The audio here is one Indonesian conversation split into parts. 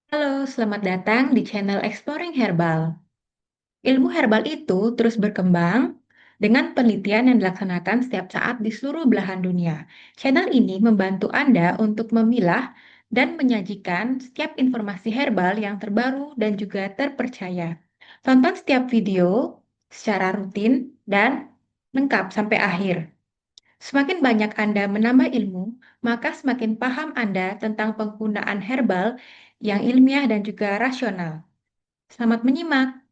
Halo, selamat datang di channel Exploring Herbal. Ilmu herbal itu terus berkembang dengan penelitian yang dilaksanakan setiap saat di seluruh belahan dunia. Channel ini membantu Anda untuk memilah dan menyajikan setiap informasi herbal yang terbaru dan juga terpercaya. Tonton setiap video secara rutin dan lengkap sampai akhir. Semakin banyak Anda menambah ilmu, maka semakin paham Anda tentang penggunaan herbal yang ilmiah dan juga rasional. Selamat menyimak.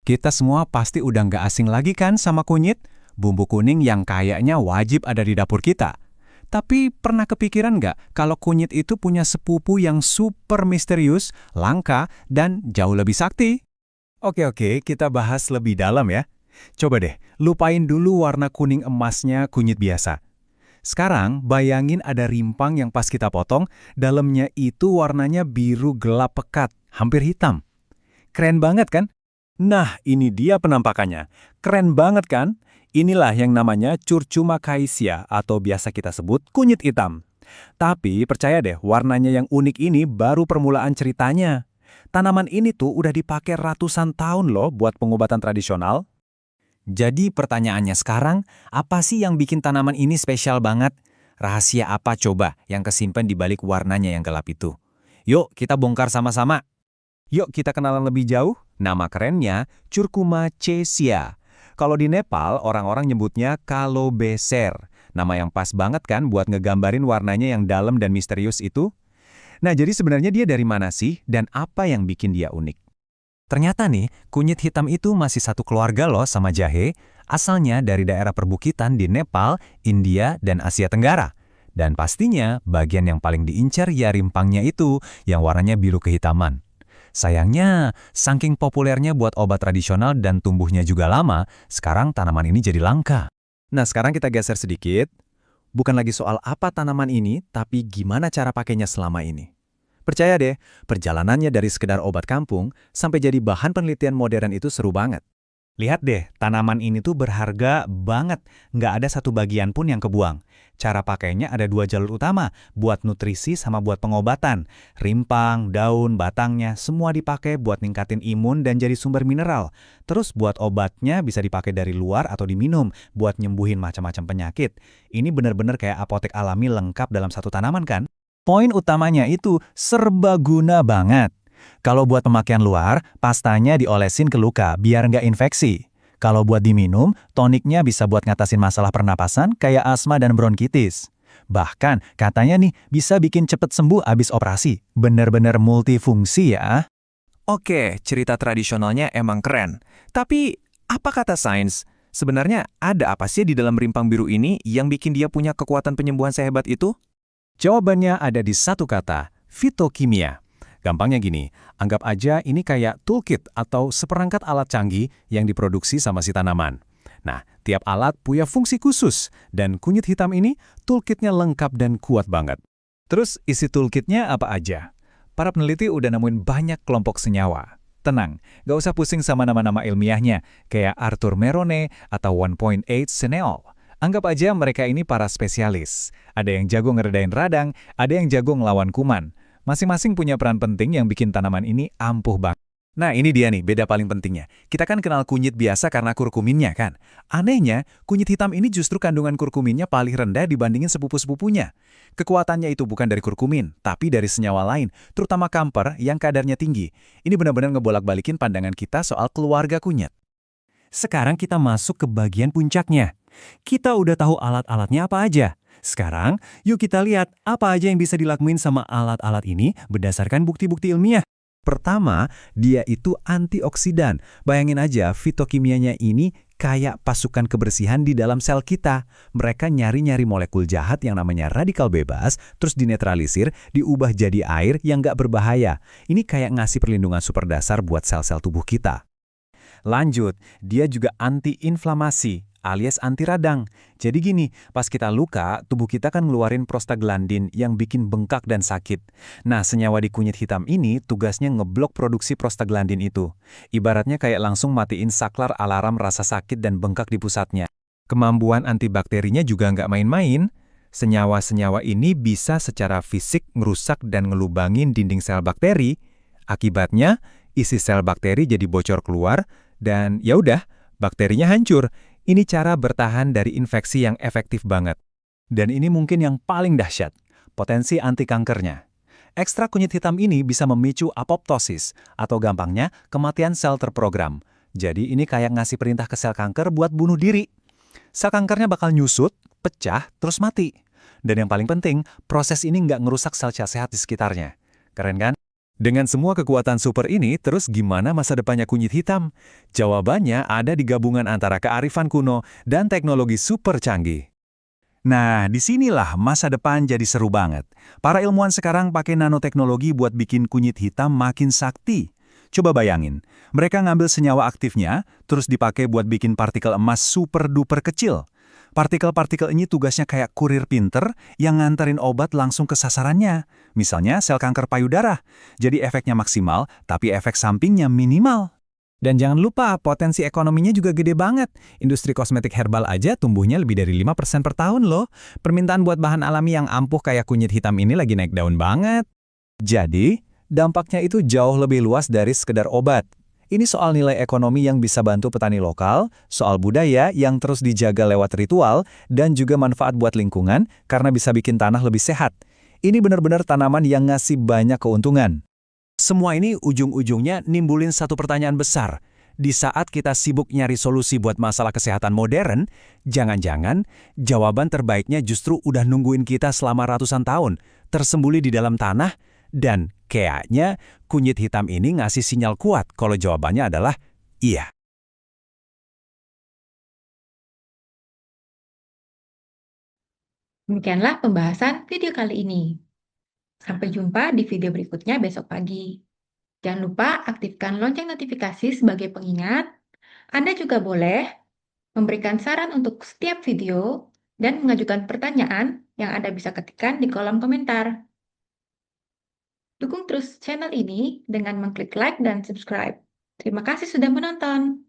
Kita semua pasti udah nggak asing lagi kan sama kunyit? Bumbu kuning yang kayaknya wajib ada di dapur kita. Tapi pernah kepikiran nggak kalau kunyit itu punya sepupu yang super misterius, langka, dan jauh lebih sakti? Oke, kita bahas lebih dalam ya. Coba deh, lupain dulu warna kuning emasnya kunyit biasa. Sekarang, bayangin ada rimpang yang pas kita potong, dalamnya itu warnanya biru gelap pekat, hampir hitam. Keren banget kan? Nah, ini dia penampakannya. Keren banget kan? Inilah yang namanya Curcuma caesia atau biasa kita sebut kunyit hitam. Tapi percaya deh, warnanya yang unik ini baru permulaan ceritanya. Tanaman ini tuh udah dipakai ratusan tahun loh buat pengobatan tradisional. Jadi pertanyaannya sekarang, apa sih yang bikin tanaman ini spesial banget? Rahasia apa coba yang kesimpan di balik warnanya yang gelap itu? Yuk, kita bongkar sama-sama. Yuk kita kenalan lebih jauh. Nama kerennya Curcuma caesia. Kalau di Nepal, orang-orang nyebutnya kalobeser. Nama yang pas banget kan buat ngegambarin warnanya yang dalam dan misterius itu? Nah, jadi sebenarnya dia dari mana sih dan apa yang bikin dia unik? Ternyata nih, kunyit hitam itu masih satu keluarga loh sama jahe, asalnya dari daerah perbukitan di Nepal, India, dan Asia Tenggara. Dan pastinya, bagian yang paling diincar ya rimpangnya itu, yang warnanya biru kehitaman. Sayangnya, saking populernya buat obat tradisional dan tumbuhnya juga lama, sekarang tanaman ini jadi langka. Nah, sekarang kita geser sedikit. Bukan lagi soal apa tanaman ini, tapi gimana cara pakainya selama ini. Percaya deh, perjalanannya dari sekedar obat kampung sampai jadi bahan penelitian modern itu seru banget. Lihat deh, tanaman ini tuh berharga banget, nggak ada satu bagian pun yang kebuang. Cara pakainya ada dua jalur utama, buat nutrisi sama buat pengobatan. Rimpang, daun, batangnya, semua dipakai buat ningkatin imun dan jadi sumber mineral. Terus buat obatnya bisa dipakai dari luar atau diminum, buat nyembuhin macam-macam penyakit. Ini bener-bener kayak apotek alami lengkap dalam satu tanaman kan? Poin utamanya itu serbaguna banget. Kalau buat pemakaian luar, pastanya diolesin ke luka biar nggak infeksi. Kalau buat diminum, toniknya bisa buat ngatasin masalah pernapasan kayak asma dan bronkitis. Bahkan, katanya nih, bisa bikin cepet sembuh abis operasi. Bener-bener multifungsi ya. Oke, cerita tradisionalnya emang keren. Tapi, apa kata sains? Sebenarnya ada apa sih di dalam rimpang biru ini yang bikin dia punya kekuatan penyembuhan sehebat itu? Jawabannya ada di satu kata, fitokimia. Gampangnya gini, anggap aja ini kayak toolkit atau seperangkat alat canggih yang diproduksi sama si tanaman. Nah, tiap alat punya fungsi khusus, dan kunyit hitam ini toolkitnya lengkap dan kuat banget. Terus isi toolkitnya apa aja? Para peneliti udah nemuin banyak kelompok senyawa. Tenang, gak usah pusing sama nama-nama ilmiahnya, kayak Arthur Merone atau 1.8 Cineol. Anggap aja mereka ini para spesialis. Ada yang jago ngeredain radang, ada yang jago ngelawan kuman. Masing-masing punya peran penting yang bikin tanaman ini ampuh banget. Nah, ini dia nih, beda paling pentingnya. Kita kan kenal kunyit biasa karena kurkuminnya kan? Anehnya, kunyit hitam ini justru kandungan kurkuminnya paling rendah dibandingin sepupu-sepupunya. Kekuatannya itu bukan dari kurkumin, tapi dari senyawa lain, terutama kamper yang kadarnya tinggi. Ini benar-benar ngebolak-balikin pandangan kita soal keluarga kunyit. Sekarang kita masuk ke bagian puncaknya. Kita udah tahu alat-alatnya apa aja. Sekarang, yuk kita lihat apa aja yang bisa dilakuin sama alat-alat ini berdasarkan bukti-bukti ilmiah. Pertama, dia itu antioksidan. Bayangin aja, fitokimianya ini kayak pasukan kebersihan di dalam sel kita. Mereka nyari-nyari molekul jahat yang namanya radikal bebas, terus dinetralisir, diubah jadi air yang nggak berbahaya. Ini kayak ngasih perlindungan super dasar buat sel-sel tubuh kita. Lanjut, dia juga anti-inflamasi alias anti radang. Jadi gini, pas kita luka, tubuh kita kan ngeluarin prostaglandin yang bikin bengkak dan sakit. Nah, senyawa di kunyit hitam ini tugasnya ngeblok produksi prostaglandin itu. Ibaratnya kayak langsung matiin saklar alarm rasa sakit dan bengkak di pusatnya. Kemampuan antibakterinya juga nggak main-main. Senyawa-senyawa ini bisa secara fisik ngerusak dan ngelubangin dinding sel bakteri. Akibatnya, isi sel bakteri jadi bocor keluar, dan ya udah, bakterinya hancur. Ini cara bertahan dari infeksi yang efektif banget. Dan ini mungkin yang paling dahsyat, potensi anti kankernya. Ekstrak kunyit hitam ini bisa memicu apoptosis, atau gampangnya kematian sel terprogram. Jadi ini kayak ngasih perintah ke sel kanker buat bunuh diri. Sel kankernya bakal nyusut, pecah, terus mati. Dan yang paling penting, proses ini nggak ngerusak sel-sel sehat di sekitarnya. Keren kan? Dengan semua kekuatan super ini, terus gimana masa depannya kunyit hitam? Jawabannya ada di gabungan antara kearifan kuno dan teknologi super canggih. Nah, disinilah masa depan jadi seru banget. Para ilmuwan sekarang pakai nanoteknologi buat bikin kunyit hitam makin sakti. Coba bayangin, mereka ngambil senyawa aktifnya, terus dipakai buat bikin partikel emas super duper kecil. Partikel-partikel ini tugasnya kayak kurir pinter yang nganterin obat langsung ke sasarannya. Misalnya sel kanker payudara. Jadi efeknya maksimal, tapi efek sampingnya minimal. Dan jangan lupa, potensi ekonominya juga gede banget. Industri kosmetik herbal aja tumbuhnya lebih dari 5% per tahun loh. Permintaan buat bahan alami yang ampuh kayak kunyit hitam ini lagi naik daun banget. Jadi, dampaknya itu jauh lebih luas dari sekedar obat. Ini soal nilai ekonomi yang bisa bantu petani lokal, soal budaya yang terus dijaga lewat ritual, dan juga manfaat buat lingkungan karena bisa bikin tanah lebih sehat. Ini benar-benar tanaman yang ngasih banyak keuntungan. Semua ini ujung-ujungnya nimbulin satu pertanyaan besar. Di saat kita sibuk nyari solusi buat masalah kesehatan modern, jangan-jangan jawaban terbaiknya justru udah nungguin kita selama ratusan tahun, tersembunyi di dalam tanah, dan kayaknya kunyit hitam ini ngasih sinyal kuat kalau jawabannya adalah iya. Demikianlah pembahasan video kali ini. Sampai jumpa di video berikutnya besok pagi. Jangan lupa aktifkan lonceng notifikasi sebagai pengingat. Anda juga boleh memberikan saran untuk setiap video dan mengajukan pertanyaan yang Anda bisa ketikkan di kolom komentar. Dukung terus channel ini dengan mengklik like dan subscribe. Terima kasih sudah menonton.